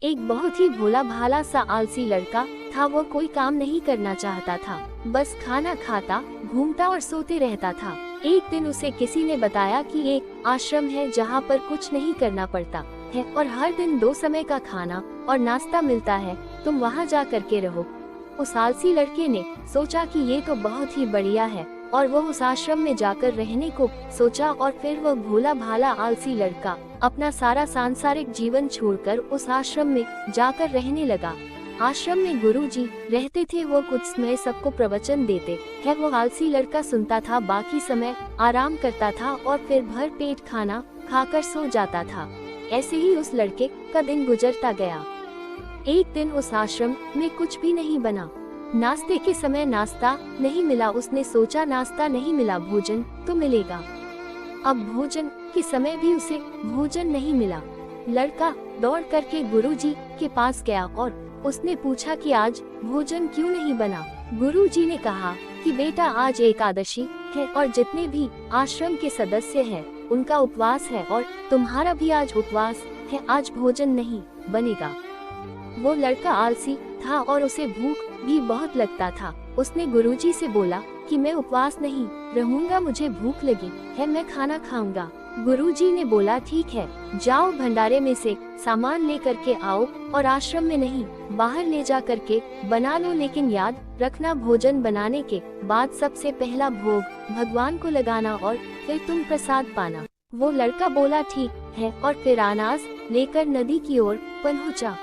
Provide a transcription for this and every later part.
एक बहुत ही भोला भाला सा आलसी लड़का था। वो कोई काम नहीं करना चाहता था, बस खाना खाता, घूमता और सोते रहता था। एक दिन उसे किसी ने बताया कि एक आश्रम है जहाँ पर कुछ नहीं करना पड़ता है और हर दिन 2 समय का खाना और नाश्ता मिलता है, तुम वहाँ जा करके रहो। उस आलसी लड़के ने सोचा कि ये तो बहुत ही बढ़िया है और वो उस आश्रम में जाकर रहने को सोचा और फिर वह भोला भाला आलसी लड़का अपना सारा सांसारिक जीवन छोड़कर उस आश्रम में जाकर रहने लगा। आश्रम में गुरुजी रहते थे, वो कुछ समय सबको प्रवचन देते हैं। वो आलसी लड़का सुनता था, बाकी समय आराम करता था और फिर भर पेट खाना खाकर सो जाता था। ऐसे ही उस लड़के का दिन गुजरता गया। एक दिन उस आश्रम में कुछ भी नहीं बना। नाश्ते के समय नाश्ता नहीं मिला। उसने सोचा नाश्ता नहीं मिला, भोजन तो मिलेगा। अब भोजन के समय भी उसे भोजन नहीं मिला। लड़का दौड़ करके गुरुजी के पास गया और उसने पूछा कि आज भोजन क्यों नहीं बना। गुरुजी ने कहा कि बेटा आज एकादशी है और जितने भी आश्रम के सदस्य हैं उनका उपवास है और तुम्हारा भी आज उपवास है, आज भोजन नहीं बनेगा। वो लड़का आलसी था और उसे भूख भी बहुत लगता था। उसने गुरुजी से बोला कि मैं उपवास नहीं रहूंगा, मुझे भूख लगी है, मैं खाना खाऊंगा। गुरुजी ने बोला ठीक है, जाओ भंडारे में से सामान ले करके आओ और आश्रम में नहीं बाहर ले जा करके बना लो, लेकिन याद रखना भोजन बनाने के बाद सबसे पहला भोग भगवान को लगाना और फिर तुम प्रसाद पाना। वो लड़का बोला ठीक है और फिर अनाज लेकर नदी की ओर पहुंचा।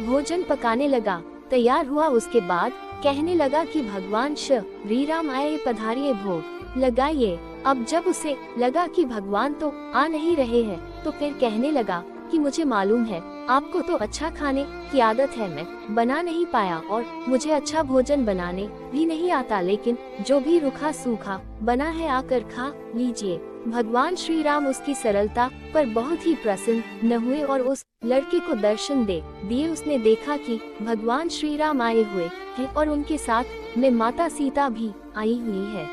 भोजन पकाने लगा, तैयार हुआ। उसके बाद कहने लगा कि भगवान श्री राम आए, पधारिए, भोग लगाइए। अब जब उसे लगा कि भगवान तो आ नहीं रहे हैं तो फिर कहने लगा कि मुझे मालूम है आपको तो अच्छा खाने की आदत है, मैं बना नहीं पाया और मुझे अच्छा भोजन बनाने भी नहीं आता, लेकिन जो भी रूखा सूखा बना है आकर खा लीजिए। भगवान श्री राम उसकी सरलता पर बहुत ही प्रसन्न न हुए और उस लड़के को दर्शन दे दिए। उसने देखा कि भगवान श्री राम आए हुए हैं और उनके साथ में माता सीता भी आई हुई है,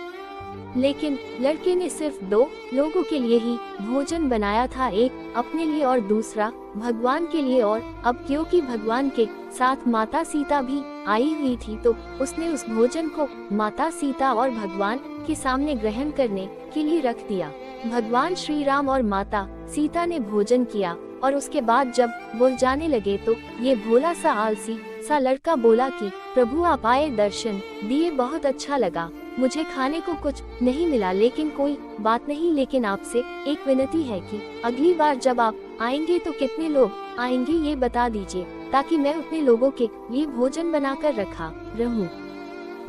लेकिन लड़के ने सिर्फ 2 लोगों के लिए ही भोजन बनाया था, एक अपने लिए और दूसरा भगवान के लिए। और अब क्योंकि भगवान के साथ माता सीता भी आई हुई थी तो उसने उस भोजन को माता सीता और भगवान के सामने ग्रहण करने के लिए रख दिया। भगवान श्री राम और माता सीता ने भोजन किया और उसके बाद जब वो जाने लगे तो ये भोला सा आलसी सा लड़का बोला कि प्रभु आप आए, दर्शन दिए, बहुत अच्छा लगा। मुझे खाने को कुछ नहीं मिला, लेकिन कोई बात नहीं, लेकिन आपसे एक विनती है कि अगली बार जब आप आएंगे तो कितने लोग आएंगे ये बता दीजिए, ताकि मैं उतने लोगों के लिए भोजन बनाकर रखा रहूं।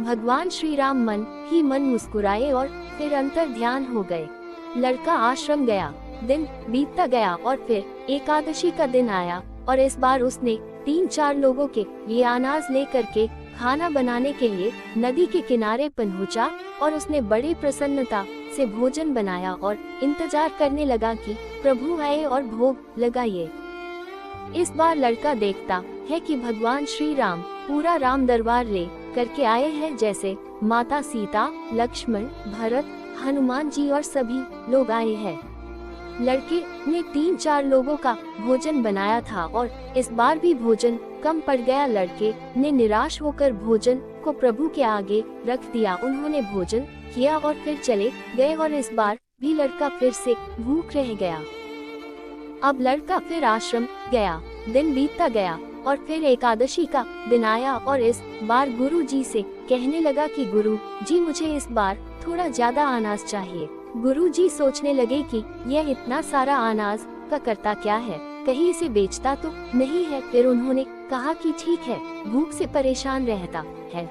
भगवान श्री राम मन ही मन मुस्कुराए और फिर अंतर ध्यान हो गए। लड़का आश्रम गया, दिन बीतता गया और फिर एकादशी का दिन आया और इस बार उसने 3-4 लोगों के लिए अनाज ले करके खाना बनाने के लिए नदी के किनारे पहुंचा और उसने बड़े प्रसन्नता से भोजन बनाया और इंतजार करने लगा कि प्रभु आए और भोग लगाइए। इस बार लड़का देखता है कि भगवान श्री राम पूरा राम दरबार ले करके आए हैं, जैसे माता सीता, लक्ष्मण, भरत, हनुमान जी और सभी लोग आए हैं। लड़के ने 3-4 लोगों का भोजन बनाया था और इस बार भी भोजन कम पड़ गया। लड़के ने निराश होकर भोजन को प्रभु के आगे रख दिया। उन्होंने भोजन किया और फिर चले गए और इस बार भी लड़का फिर से भूख रह गया। अब लड़का फिर आश्रम गया, दिन बीतता गया और फिर एकादशी का दिन आया और इस बार गुरु जी से कहने लगा कि गुरु जी मुझे इस बार थोड़ा ज्यादा अनाज चाहिए। गुरुजी सोचने लगे कि यह इतना सारा अनाज का करता क्या है, कहीं इसे बेचता तो नहीं है। फिर उन्होंने कहा कि ठीक है, भूख से परेशान रहता है।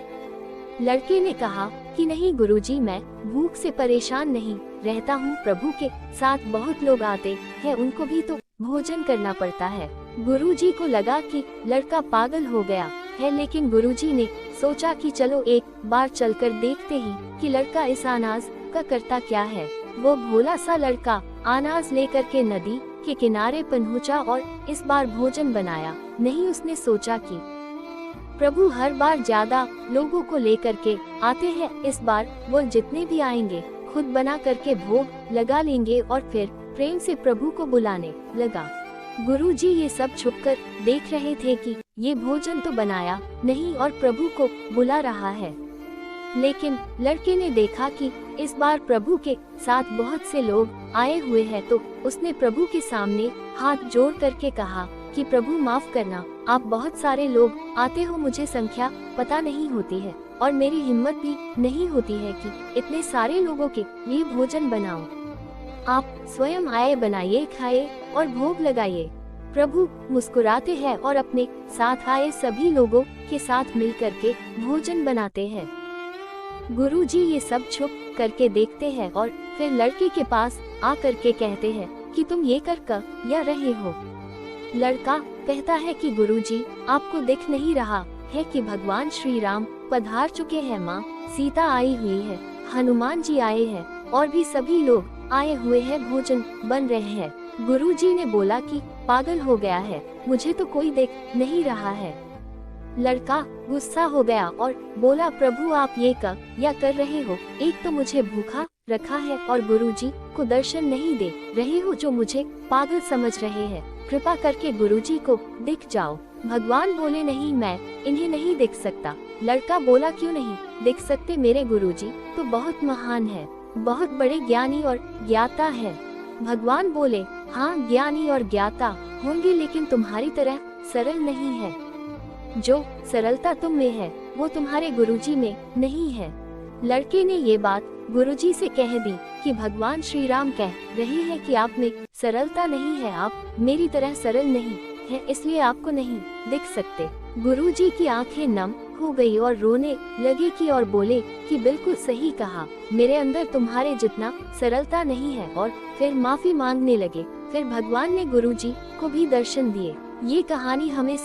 लड़के ने कहा कि नहीं गुरुजी, मैं भूख से परेशान नहीं रहता हूँ, प्रभु के साथ बहुत लोग आते हैं, उनको भी तो भोजन करना पड़ता है। गुरुजी को लगा कि लड़का पागल हो गया है, लेकिन गुरुजी ने सोचा कि चलो एक बार चलकर देखते ही कि लड़का इस अनाज का करता क्या है। वो भोला सा लड़का अनाज लेकर के नदी के किनारे पहुंचा और इस बार भोजन बनाया नहीं। उसने सोचा कि प्रभु हर बार ज्यादा लोगों को लेकर के आते हैं, इस बार वो जितने भी आएंगे खुद बना करके भोग लगा लेंगे और फिर प्रेम से प्रभु को बुलाने लगा। गुरुजी ये सब छुपकर देख रहे थे कि ये भोजन तो बनाया नहीं और प्रभु को बुला रहा है। लेकिन लड़के ने देखा कि इस बार प्रभु के साथ बहुत से लोग आए हुए हैं, तो उसने प्रभु के सामने हाथ जोड़ करके कहा कि प्रभु माफ करना, आप बहुत सारे लोग आते हो, मुझे संख्या पता नहीं होती है और मेरी हिम्मत भी नहीं होती है कि इतने सारे लोगों के लिए भोजन बनाऊं। आप स्वयं आए, बनाइए, खाइए और भोग लगाइए। प्रभु मुस्कुराते हैं और अपने साथ आए सभी लोगों के साथ मिलकर के भोजन बनाते हैं। गुरुजी ये सब छुप करके देखते हैं और फिर लड़के के पास आकर के कहते हैं कि तुम ये कर या रहे हो। लड़का कहता है कि गुरुजी, आपको दिख नहीं रहा है कि भगवान श्री राम पधार चुके हैं, माँ सीता आई हुई है, हनुमान जी आए हैं और भी सभी लोग आए हुए हैं, भोजन बन रहे हैं। गुरुजी ने बोला कि पागल हो गया है, मुझे तो कोई देख नहीं रहा है। लड़का गुस्सा हो गया और बोला, प्रभु आप ये कर रहे हो, एक तो मुझे भूखा रखा है और गुरुजी को दर्शन नहीं दे रहे हो, जो मुझे पागल समझ रहे हैं, कृपा करके गुरुजी को दिख जाओ। भगवान बोले, नहीं, मैं इन्हें नहीं देख सकता। लड़का बोला, क्यों नहीं देख सकते, मेरे गुरुजी तो बहुत महान है, बहुत बड़े ज्ञानी और ज्ञाता है। भगवान बोले, हाँ ज्ञानी और ज्ञाता होंगे, लेकिन तुम्हारी तरह सरल नहीं है। जो सरलता तुम में है वो तुम्हारे गुरुजी में नहीं है। लड़के ने ये बात गुरुजी से कह दी कि भगवान श्री राम कह रहे हैं कि आप में सरलता नहीं है, आप मेरी तरह सरल नहीं है, इसलिए आपको नहीं दिख सकते। गुरुजी की आंखें नम हो गई और रोने लगे कि और बोले कि बिल्कुल सही कहा, मेरे अंदर तुम्हारे जितना सरलता नहीं है, और फिर माफी मांगने लगे। फिर भगवान ने गुरुजी को भी दर्शन दिए। ये कहानी हमें